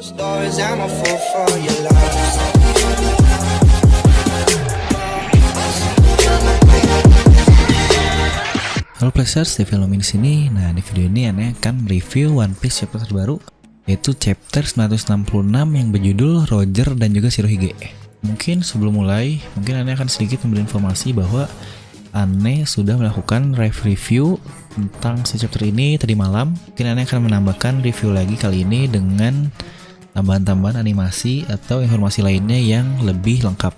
Closed doors, I'm a fool for your love. Halo Players, di film ini sini. Nah, di video ini Ane akan review One Piece chapter terbaru, yaitu chapter 966 yang berjudul Roger dan juga Shirohige. Mungkin sebelum mulai, Ane akan sedikit memberi informasi bahwa Ane sudah melakukan review tentang si chapter ini tadi malam. Mungkin Ane akan menambahkan review lagi kali ini dengan tambahan-tambahan animasi atau informasi lainnya yang lebih lengkap.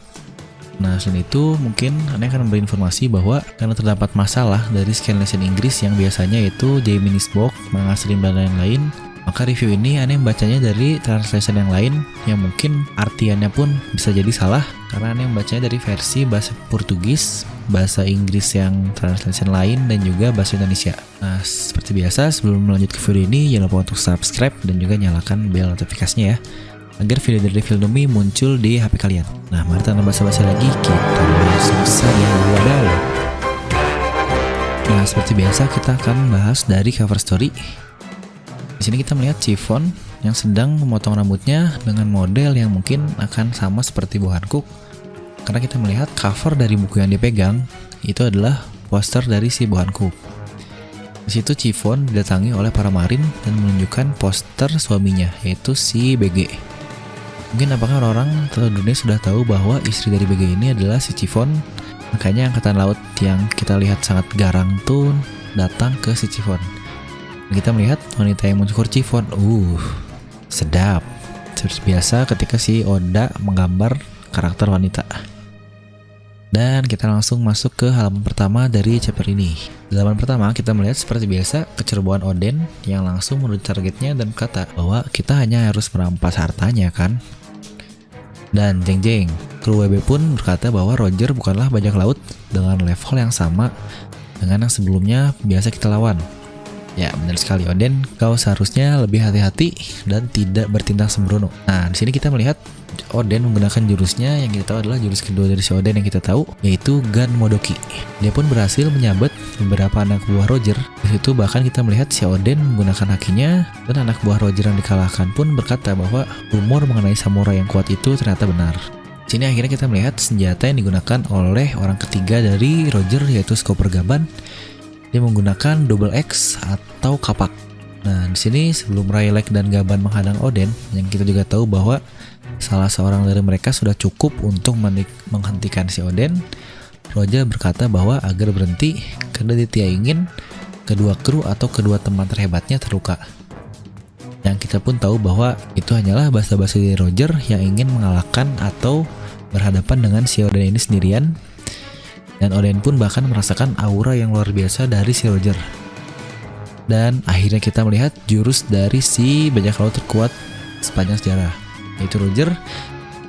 Nah, selain itu mungkin Ane akan memberi informasi bahwa karena terdapat masalah dari scanlation Inggris yang biasanya itu Japanese box, manga stream dan lain-lain, maka review ini Ane membacanya dari translation yang lain yang mungkin artiannya pun bisa jadi salah karena Ane membacanya dari versi bahasa Portugis, bahasa Inggris yang translation lain, dan juga bahasa Indonesia. Nah, seperti biasa sebelum melanjut ke video ini jangan lupa untuk subscribe dan juga nyalakan bel notifikasinya ya, agar video dari Filmdomi muncul di HP kalian. Nah, mari tanpa basa-basi lagi, kita langsung saja wadaw. Nah, seperti biasa kita akan bahas dari cover story. Di sini kita melihat Chiffon yang sedang memotong rambutnya dengan model yang mungkin akan sama seperti Bu Hankook. Karena kita melihat cover dari buku yang dipegang itu adalah poster dari si Bu Hankook. Di situ Chiffon didatangi oleh para marin dan menunjukkan poster suaminya, yaitu si BG. Mungkin apakah orang-orang atau dunia sudah tahu bahwa istri dari BG ini adalah si Chiffon. Makanya angkatan laut yang kita lihat sangat garang tuh datang ke si Chiffon. Dan kita melihat wanita yang mencukur Chiffon. Sedap. Seperti biasa ketika si Oda menggambar karakter wanita. Dan kita langsung masuk ke halaman pertama dari chapter ini. Di halaman pertama kita melihat seperti biasa kecerobohan Oden yang langsung menuju targetnya dan berkata bahwa kita hanya harus merampas hartanya kan. Dan jeng-jeng, kru WB pun berkata bahwa Roger bukanlah bajak laut dengan level yang sama dengan yang sebelumnya biasa kita lawan. Ya, benar sekali Oden, kau seharusnya lebih hati-hati dan tidak bertindak sembrono. Nah, di sini kita melihat Oden menggunakan jurusnya yang kita tahu adalah jurus kedua dari si Oden yang kita tahu, yaitu Gun Modoki. Dia pun berhasil menyabet beberapa anak buah Roger. Di situ bahkan kita melihat si Oden menggunakan hakinya, dan anak buah Roger yang dikalahkan pun berkata bahwa rumor mengenai samurai yang kuat itu ternyata benar. Di sini akhirnya kita melihat senjata yang digunakan oleh orang ketiga dari Roger, yaitu Skopper Gaban. Dia menggunakan double X atau kapak. Nah, di sini sebelum Rayleigh dan Gaban menghadang Oden, yang kita juga tahu bahwa salah seorang dari mereka sudah cukup untuk menghentikan si Oden, Roger berkata bahwa agar berhenti karena dia tidak ingin kedua kru atau kedua teman terhebatnya terluka. Yang kita pun tahu bahwa itu hanyalah basa-basi dari Roger yang ingin mengalahkan atau berhadapan dengan si Oden ini sendirian. Dan Oden pun bahkan merasakan aura yang luar biasa dari si Roger. Dan akhirnya kita melihat jurus dari si bajak laut terkuat sepanjang sejarah, yaitu Roger.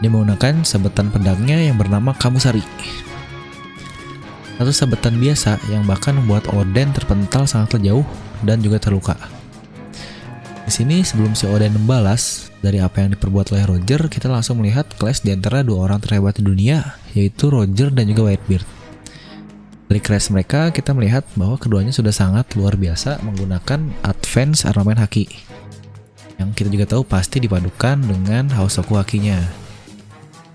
Dia menggunakan sabetan pedangnya yang bernama Kamusari. Satu sabetan biasa yang bahkan membuat Oden terpental sangatlah jauh dan juga terluka. Di sini sebelum si Oden membalas dari apa yang diperbuat oleh Roger, kita langsung melihat clash di antara dua orang terhebat di dunia, yaitu Roger dan juga Whitebeard. Dari crash mereka, kita melihat bahwa keduanya sudah sangat luar biasa menggunakan advance armamen haki, yang kita juga tahu pasti dipadukan dengan Hausoku hakinya.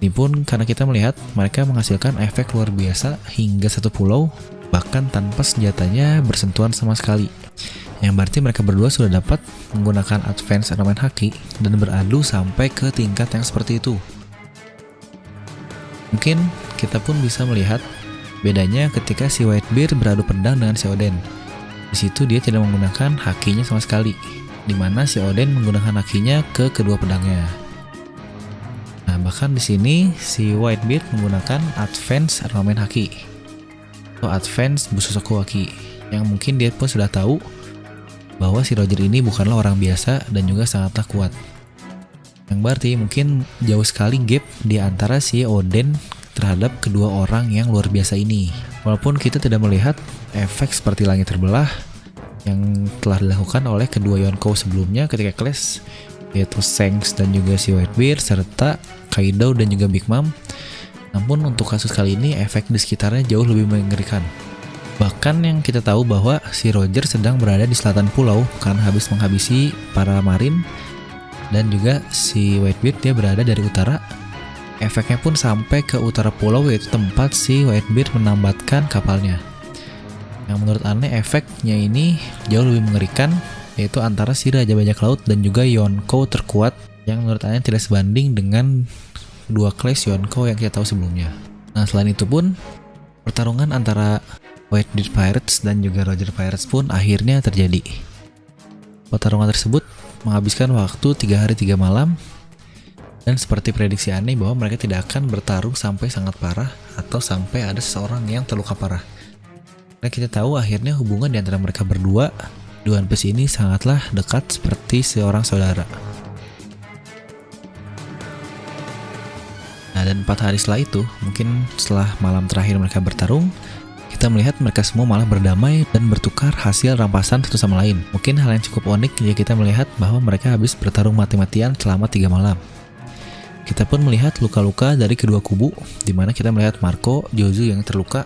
Ini pun karena kita melihat mereka menghasilkan efek luar biasa hingga satu pulau, bahkan tanpa senjatanya bersentuhan sama sekali. Yang berarti mereka berdua sudah dapat menggunakan advance armamen haki dan beradu sampai ke tingkat yang seperti itu. Mungkin kita pun bisa melihat bedanya ketika si Whitebeard beradu pedang dengan si Oden. Di situ dia tidak menggunakan hakinya sama sekali, di mana si Oden menggunakan hakinya ke kedua pedangnya. Nah, bahkan di sini si Whitebeard menggunakan advance armamen haki atau advance Busosoku haki, yang mungkin dia pun sudah tahu bahwa si Roger ini bukanlah orang biasa dan juga sangatlah kuat. Yang berarti mungkin jauh sekali gap di antara si Oden terhadap kedua orang yang luar biasa ini. Walaupun kita tidak melihat efek seperti langit terbelah yang telah dilakukan oleh kedua Yonkou sebelumnya ketika clash, yaitu Shanks dan juga si Whitebeard serta Kaido dan juga Big Mom. Namun untuk kasus kali ini efek di sekitarnya jauh lebih mengerikan. Bahkan yang kita tahu bahwa si Roger sedang berada di selatan pulau karena habis menghabisi para marin, Dan juga si Whitebeard dia berada dari utara. Efeknya pun sampai ke utara pulau, yaitu tempat si Whitebeard menambatkan kapalnya. Yang menurut aneh efeknya ini jauh lebih mengerikan, yaitu antara si Raja Bajak Laut dan juga Yonko terkuat, yang menurut aneh tidak sebanding dengan dua kelas Yonko yang kita tahu sebelumnya. Nah, selain itu pun pertarungan antara Whitebeard Pirates dan juga Roger Pirates pun akhirnya terjadi. Pertarungan tersebut menghabiskan waktu 3 hari 3 malam, dan seperti prediksi aneh bahwa mereka tidak akan bertarung sampai sangat parah atau sampai ada seseorang yang terluka parah. Karena kita tahu akhirnya hubungan di antara mereka berdua di One Piece ini sangatlah dekat seperti seorang saudara. Nah, dan 4 hari setelah itu, mungkin setelah malam terakhir mereka bertarung, kita melihat mereka semua malah berdamai dan bertukar hasil rampasan satu sama lain. Mungkin hal yang cukup unik jika kita melihat bahwa mereka habis bertarung mati-matian selama 3 malam. Kita pun melihat luka-luka dari kedua kubu, di mana kita melihat Marco, Jozu yang terluka,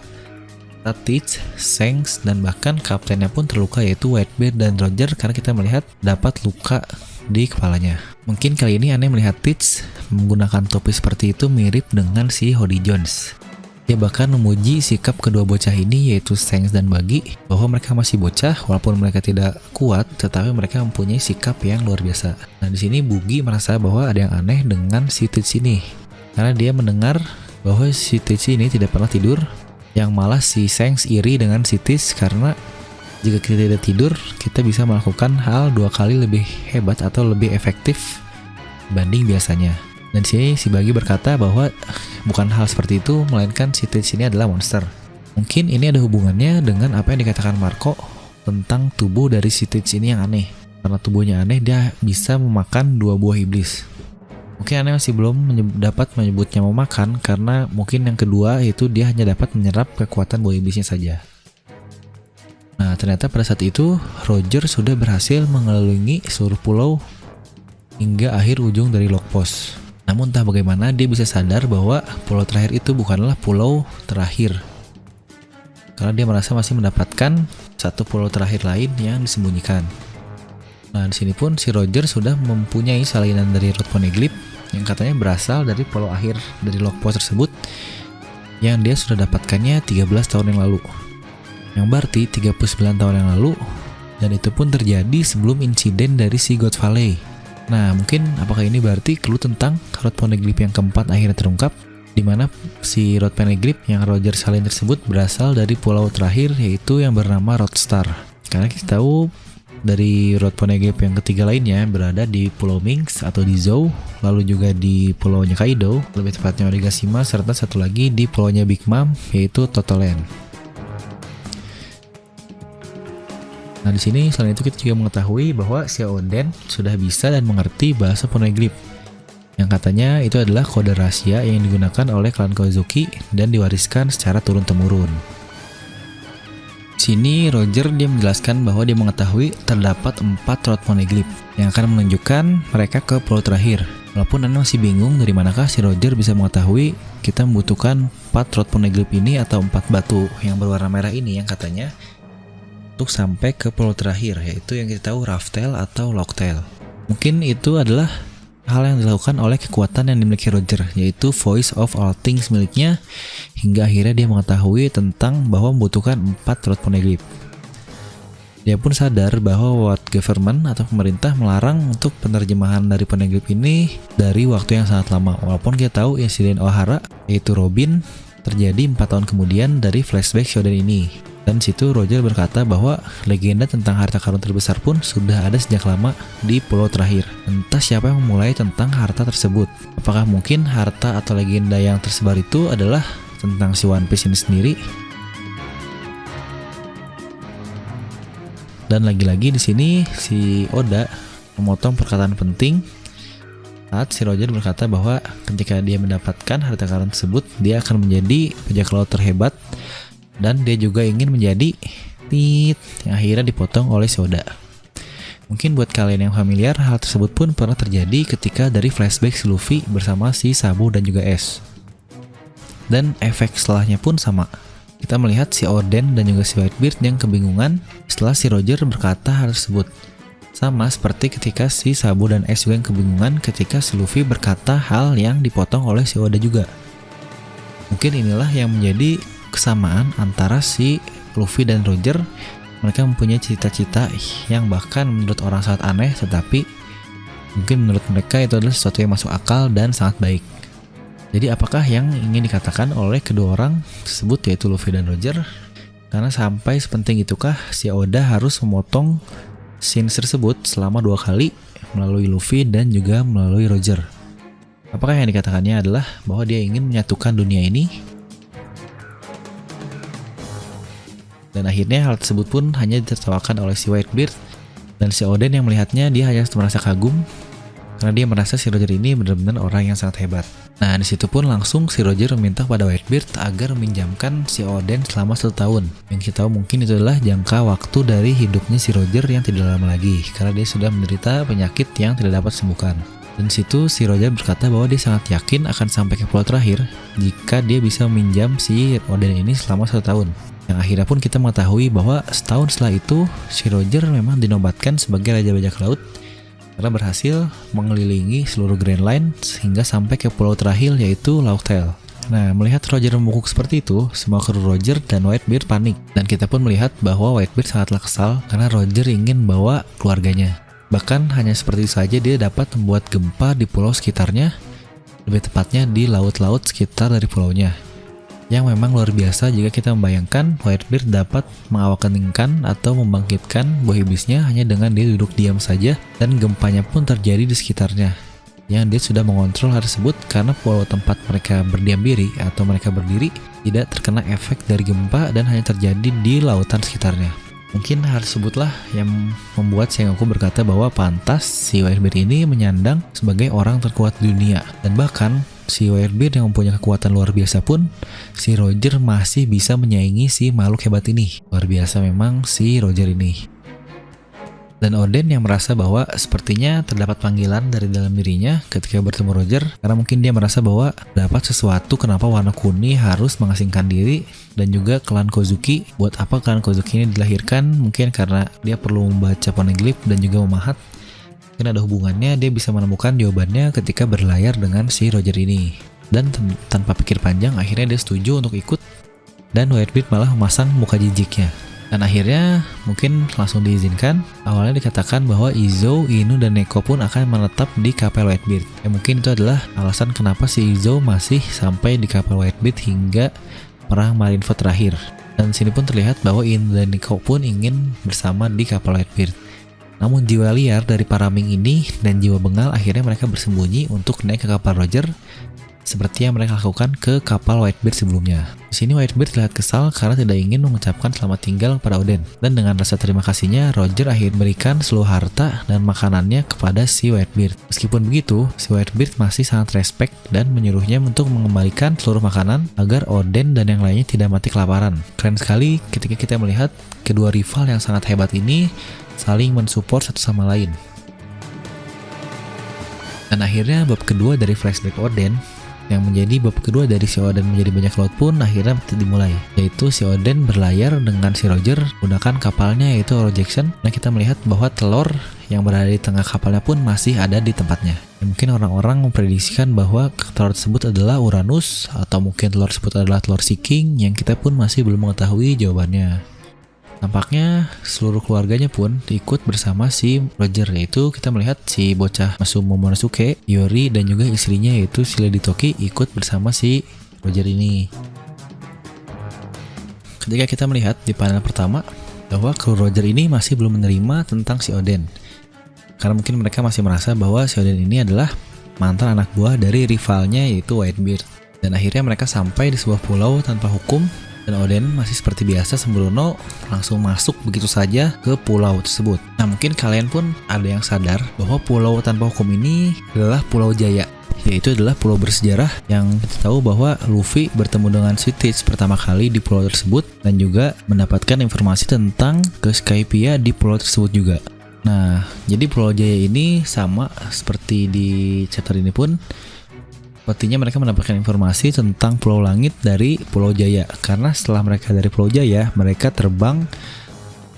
Teach, Shanks, dan bahkan kaptennya pun terluka, yaitu Whitebeard dan Roger, karena kita melihat dapat luka di kepalanya. Mungkin kali ini aneh melihat Teach menggunakan topi seperti itu mirip dengan si Hody Jones. Dia bahkan memuji sikap kedua bocah ini, yaitu Shanks dan Buggy, bahwa mereka masih bocah walaupun mereka tidak kuat, tetapi mereka mempunyai sikap yang luar biasa. Nah, di sini Buggy merasa bahwa ada yang aneh dengan si Teach ini, karena dia mendengar bahwa si Teach ini tidak pernah tidur, yang malah si Shanks iri dengan si Teach karena jika kita tidak tidur, kita bisa melakukan hal 2 kali lebih hebat atau lebih efektif dibanding biasanya. Dan sini si Buggy berkata bahwa bukan hal seperti itu, melainkan si Teach ini adalah monster. Mungkin ini ada hubungannya dengan apa yang dikatakan Marco tentang tubuh dari si Teach ini yang aneh. Karena tubuhnya aneh, dia bisa memakan 2 buah iblis. Mungkin aneh masih belum dapat menyebutnya memakan, karena mungkin yang kedua yaitu dia hanya dapat menyerap kekuatan buah iblisnya saja. Nah, ternyata pada saat itu Roger sudah berhasil mengelilingi seluruh pulau hingga akhir ujung dari log post. Namun entah bagaimana dia bisa sadar bahwa pulau terakhir itu bukanlah pulau terakhir, karena dia merasa masih mendapatkan satu pulau terakhir lain yang disembunyikan. Nah, di sini pun si Roger sudah mempunyai salinan dari Rod Poneglyph yang katanya berasal dari pulau akhir dari log post tersebut, yang dia sudah dapatkannya 13 tahun yang lalu, yang berarti 39 tahun yang lalu, dan itu pun terjadi sebelum insiden dari si God Valley. Nah, mungkin apakah ini berarti clue tentang Rod Poneglyph yang keempat akhirnya terungkap, di mana si Rod Poneglyph yang Roger salin tersebut berasal dari pulau terakhir, yaitu yang bernama Rodstar. Karena kita tahu dari Rod Poneglyph yang ketiga lainnya berada di Pulau Minx atau di Zou, lalu juga di pulaunya Kaido, lebih tepatnya Onigashima, serta satu lagi di pulaunya Big Mom, yaitu Totoland. Nah, di sini selain itu kita juga mengetahui bahwa si Oden sudah bisa dan mengerti bahasa Poneglyph, yang katanya itu adalah kode rahasia yang digunakan oleh klan Kozuki dan diwariskan secara turun-temurun. Sini Roger dia menjelaskan bahwa dia mengetahui terdapat 4 Rod Poneglyph yang akan menunjukkan mereka ke pulau terakhir. Walaupun Anda masih bingung dari manakah si Roger bisa mengetahui kita membutuhkan 4 Rod Poneglyph ini atau 4 batu yang berwarna merah ini yang katanya untuk sampai ke pulau terakhir, yaitu yang kita tahu Raftel atau Locktail. Mungkin itu adalah hal yang dilakukan oleh kekuatan yang dimiliki Roger, yaitu Voice of All Things miliknya, hingga akhirnya dia mengetahui tentang bahwa membutuhkan 4 Rod Poneglyph. Dia pun sadar bahwa World Government atau pemerintah melarang untuk penerjemahan dari Poneglyph ini dari waktu yang sangat lama, walaupun kita tahu insiden Ohara, yaitu Robin, terjadi 4 tahun kemudian dari flashback Shonen ini. Dan situ Roger berkata bahwa legenda tentang harta karun terbesar pun sudah ada sejak lama di pulau terakhir. Entah siapa yang memulai tentang harta tersebut. Apakah mungkin harta atau legenda yang tersebar itu adalah tentang si One Piece ini sendiri? Dan lagi-lagi di sini si Oda memotong perkataan penting saat si Roger berkata bahwa ketika dia mendapatkan harta karun tersebut, dia akan menjadi bajak laut terhebat. Dan dia juga ingin menjadi yang akhirnya dipotong oleh Oda. Mungkin buat kalian yang familiar, hal tersebut pun pernah terjadi ketika dari flashback si Luffy bersama si Sabu dan juga Ace. Dan efek setelahnya pun sama. Kita melihat si Oden dan juga si Whitebeard yang kebingungan setelah si Roger berkata hal tersebut. Sama seperti ketika si Sabo dan Ace juga yang kebingungan ketika si Luffy berkata hal yang dipotong oleh si Oda juga. Mungkin inilah yang menjadi kesamaan antara si Luffy dan Roger. Mereka mempunyai cita-cita yang bahkan menurut orang sangat aneh, tetapi mungkin menurut mereka itu adalah sesuatu yang masuk akal dan sangat baik. Jadi apakah yang ingin dikatakan oleh kedua orang tersebut, yaitu Luffy dan Roger? Karena sampai sepenting itukah si Oda harus memotong scene tersebut selama 2 kali melalui Luffy dan juga melalui Roger. Apakah yang dikatakannya adalah bahwa dia ingin menyatukan dunia ini? Dan akhirnya hal tersebut pun hanya ditertawakan oleh si Whitebeard dan si Oden yang melihatnya dia hanya merasa kagum karena dia merasa si Roger ini benar-benar orang yang sangat hebat. Nah, di situ pun langsung si Roger meminta kepada Whitebeard agar meminjamkan si Oden selama 1 tahun. Yang kita tahu mungkin itu adalah jangka waktu dari hidupnya si Roger yang tidak lama lagi, karena dia sudah menderita penyakit yang tidak dapat disembuhkan. Dan di situ si Roger berkata bahwa dia sangat yakin akan sampai ke pulau terakhir jika dia bisa meminjam si Oden ini selama 1 tahun. Yang akhirnya pun kita mengetahui bahwa setahun setelah itu si Roger memang dinobatkan sebagai Raja Bajak Laut karena berhasil mengelilingi seluruh Grand Line hingga sampai ke pulau terakhir, yaitu Laugtail. Nah, melihat Roger membungkuk seperti itu, semua kru Roger dan Whitebeard panik. Dan kita pun melihat bahwa Whitebeard sangatlah kesal karena Roger ingin bawa keluarganya. Bahkan hanya seperti itu saja dia dapat membuat gempa di pulau sekitarnya, lebih tepatnya di laut-laut sekitar dari pulaunya. Yang memang luar biasa jika kita membayangkan Whitebeard dapat mengawakeningkan atau membangkitkan buah iblisnya hanya dengan dia duduk diam saja dan gempanya pun terjadi di sekitarnya. Yang dia sudah mengontrol hal tersebut karena pulau tempat mereka berdiam diri atau mereka berdiri tidak terkena efek dari gempa dan hanya terjadi di lautan sekitarnya. Mungkin hal tersebutlah yang membuat Sengoku berkata bahwa pantas si Whitebeard ini menyandang sebagai orang terkuat di dunia. Dan bahkan si Whitebeard yang mempunyai kekuatan luar biasa pun, si Roger masih bisa menyaingi si makhluk hebat ini. Luar biasa memang si Roger ini. Dan Oden yang merasa bahwa sepertinya terdapat panggilan dari dalam dirinya ketika bertemu Roger, karena mungkin dia merasa bahwa dapat sesuatu kenapa Wano Kuni harus mengasingkan diri, dan juga klan Kozuki. Buat apa klan Kozuki ini dilahirkan? Mungkin karena dia perlu membaca poneglyph dan juga memahat. Mungkin ada hubungannya, dia bisa menemukan jawabannya ketika berlayar dengan si Roger ini. Dan tanpa pikir panjang, akhirnya dia setuju untuk ikut, dan Whitebeard malah memasang muka jijiknya. Dan akhirnya mungkin langsung diizinkan. Awalnya dikatakan bahwa Izo, Inu, dan Neko pun akan menetap di kapal Whitebeard. Mungkin itu adalah alasan kenapa si Izo masih sampai di kapal Whitebeard hingga perang Marineford terakhir. Dan sini pun terlihat bahwa Inu dan Neko pun ingin bersama di kapal Whitebeard. Namun jiwa liar dari para Ming ini dan jiwa bengal akhirnya mereka bersembunyi untuk naik ke kapal Roger, seperti yang mereka lakukan ke kapal Whitebeard sebelumnya. Di sini Whitebeard terlihat kesal karena tidak ingin mengucapkan selamat tinggal kepada Oden. Dan dengan rasa terima kasihnya, Roger akhirnya memberikan seluruh harta dan makanannya kepada si Whitebeard. Meskipun begitu, si Whitebeard masih sangat respect dan menyuruhnya untuk mengembalikan seluruh makanan agar Oden dan yang lainnya tidak mati kelaparan. Keren sekali ketika kita melihat kedua rival yang sangat hebat ini saling mensupport satu sama lain. Dan akhirnya bab kedua dari flashback Oden, yang menjadi bab kedua dari si Oden menjadi banyak laut pun akhirnya dimulai, yaitu si Oden berlayar dengan si Roger menggunakan kapalnya yaitu Oro Jackson. Nah, kita melihat bahwa telur yang berada di tengah kapalnya pun masih ada di tempatnya. Mungkin orang-orang memprediksikan bahwa telur tersebut adalah Uranus, atau mungkin telur tersebut adalah telur Sea King, yang kita pun masih belum mengetahui jawabannya. Nampaknya seluruh keluarganya pun ikut bersama si Roger, yaitu kita melihat si bocah Masumo Momonosuke, Yori, dan juga istrinya yaitu si Lady Toki ikut bersama si Roger ini. Ketika kita melihat di panel pertama bahwa kru Roger ini masih belum menerima tentang si Oden, karena mungkin mereka masih merasa bahwa si Oden ini adalah mantan anak buah dari rivalnya yaitu Whitebeard. Dan akhirnya mereka sampai di sebuah pulau tanpa hukum. Dan Oden masih seperti biasa sembrono langsung masuk begitu saja ke pulau tersebut. Nah, mungkin kalian pun ada yang sadar bahwa pulau tanpa hukum ini adalah Pulau Jaya, yaitu adalah pulau bersejarah yang kita tahu bahwa Luffy bertemu dengan si Teach pertama kali di pulau tersebut dan juga mendapatkan informasi tentang ke Skypiea di pulau tersebut juga. Nah, jadi Pulau Jaya ini sama seperti di chapter ini pun sepertinya mereka mendapatkan informasi tentang Pulau Langit dari Pulau Jaya, karena setelah mereka dari Pulau Jaya, mereka terbang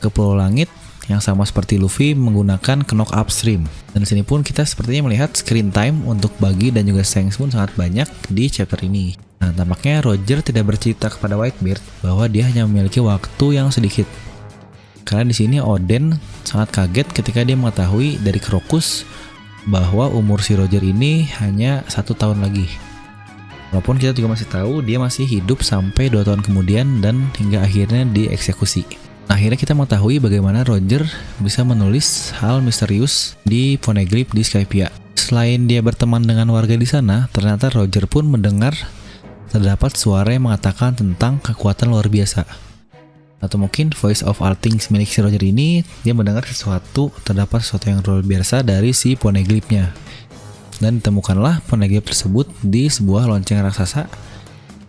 ke Pulau Langit yang sama seperti Luffy menggunakan knock upstream. Dan di sini pun kita sepertinya melihat screen time untuk Buggy dan juga Shanks pun sangat banyak di chapter ini. Nah, tampaknya Roger tidak bercerita kepada Whitebeard bahwa dia hanya memiliki waktu yang sedikit. Karena di sini Oden sangat kaget ketika dia mengetahui dari Crocus bahwa umur si Roger ini hanya 1 tahun lagi. Walaupun kita juga masih tahu dia masih hidup sampai 2 tahun kemudian dan hingga akhirnya dieksekusi. Nah, akhirnya kita mengetahui bagaimana Roger bisa menulis hal misterius di Poneglyph di Skypiea. Selain dia berteman dengan warga di sana, ternyata Roger pun mendengar terdapat suara yang mengatakan tentang kekuatan luar biasa. Atau mungkin Voice of All Things milik si Roger ini, dia mendengar terdapat sesuatu yang luar biasa dari si Poneglyph-nya. Dan ditemukanlah Poneglyph tersebut di sebuah lonceng raksasa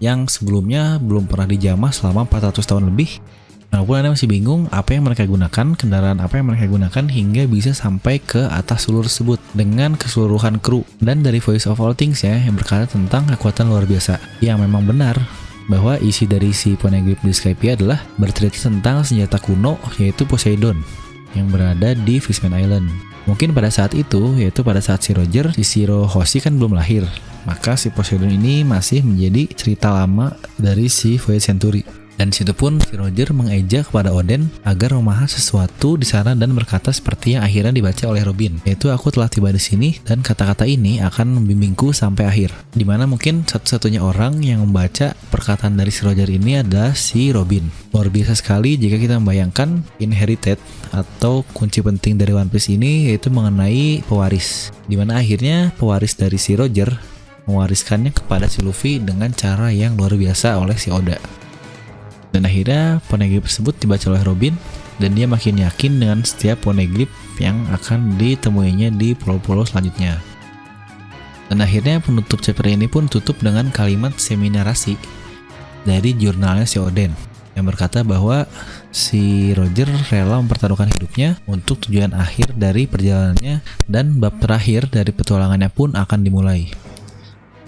yang sebelumnya belum pernah dijamah selama 400 tahun lebih. Walaupun Anda masih bingung apa yang mereka gunakan, kendaraan apa yang mereka gunakan hingga bisa sampai ke atas sulur tersebut dengan keseluruhan kru. Dan dari Voice of All Things ya, yang berkata tentang kekuatan luar biasa. Yang memang benar bahwa isi dari si Poneglyph di Skypiea adalah bercerita tentang senjata kuno yaitu Poseidon yang berada di Fishman Island. Mungkin pada saat itu, yaitu pada saat si Roger, si Shiro Hoshi kan belum lahir. Maka si Poseidon ini masih menjadi cerita lama dari si Voyage Century. Dan situ pun si Roger mengeja kepada Oden agar membahas sesuatu di sana dan berkata seperti yang akhirnya dibaca oleh Robin, yaitu aku telah tiba di sini dan kata-kata ini akan membimbingku sampai akhir. Dimana mungkin satu-satunya orang yang membaca perkataan dari si Roger ini adalah si Robin. Luar biasa sekali jika kita membayangkan inherited atau kunci penting dari One Piece ini yaitu mengenai pewaris. Dimana akhirnya pewaris dari si Roger mewariskannya kepada si Luffy dengan cara yang luar biasa oleh si Oda. Dan akhirnya Poneglyph tersebut dibaca oleh Robin dan dia makin yakin dengan setiap Poneglyph yang akan ditemuinya di pulau-pulau selanjutnya. Dan akhirnya penutup chapter ini pun tutup dengan kalimat semi-narasi dari jurnalnya si Oden yang berkata bahwa si Roger rela mempertaruhkan hidupnya untuk tujuan akhir dari perjalanannya dan bab terakhir dari petualangannya pun akan dimulai.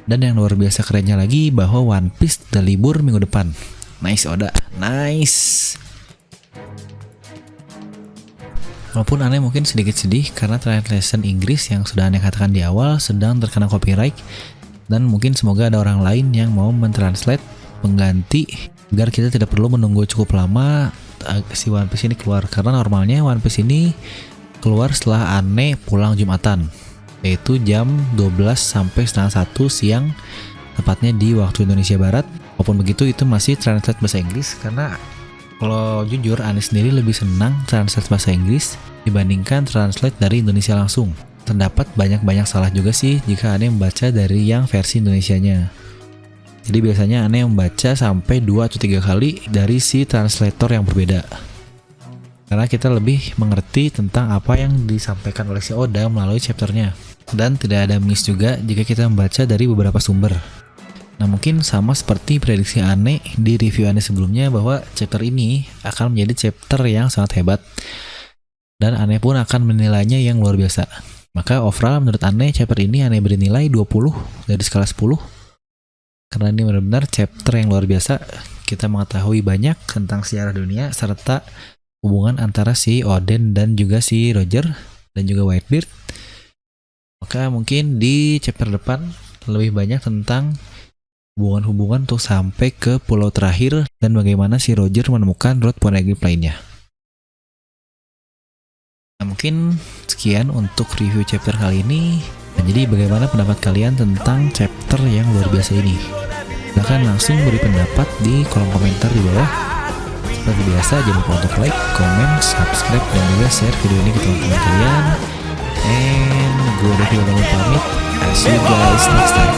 Dan yang luar biasa kerennya lagi bahwa One Piece udah libur minggu depan. Nice Oda, nice. Walaupun aneh mungkin sedikit sedih karena translation Inggris yang sudah aneh katakan di awal sedang terkena copyright. Dan mungkin semoga ada orang lain yang mau mentranslate pengganti agar kita tidak perlu menunggu cukup lama si One Piece ini keluar. Karena normalnya One Piece ini keluar setelah aneh pulang Jumatan, yaitu jam 12 sampai setengah 1 siang tepatnya di waktu Indonesia Barat. Walaupun begitu itu masih translate bahasa Inggris karena kalau jujur Aneh sendiri lebih senang translate bahasa Inggris dibandingkan translate dari Indonesia langsung. Terdapat banyak salah juga sih jika Aneh membaca dari yang versi Indonesianya. Jadi biasanya Aneh membaca sampai 2 atau 3 kali dari si translator yang berbeda. Karena kita lebih mengerti tentang apa yang disampaikan oleh si Oda melalui chapternya. Dan tidak ada miss juga jika kita membaca dari beberapa sumber. Nah mungkin sama seperti prediksi Aneh di review Aneh sebelumnya bahwa chapter ini akan menjadi chapter yang sangat hebat. Dan Aneh pun akan menilainya yang luar biasa. Maka overall menurut Aneh chapter ini Aneh beri nilai 20 dari skala 10. Karena ini benar-benar chapter yang luar biasa. Kita mengetahui banyak tentang sejarah dunia serta hubungan antara si Oden dan juga si Roger dan juga Whitebeard. Maka mungkin di chapter depan lebih banyak tentang hubungan-hubungan untuk sampai ke pulau terakhir dan bagaimana si Roger menemukan road Poneglyph lainnya. Nah, mungkin sekian untuk review chapter kali ini. Nah, jadi bagaimana pendapat kalian tentang chapter yang luar biasa ini? Silahkan langsung beri pendapat di kolom komentar di bawah. Seperti biasa jangan lupa untuk like, comment, subscribe, dan juga share video ini ke teman-teman kalian. And gue udah pamit. I'll see you guys next time.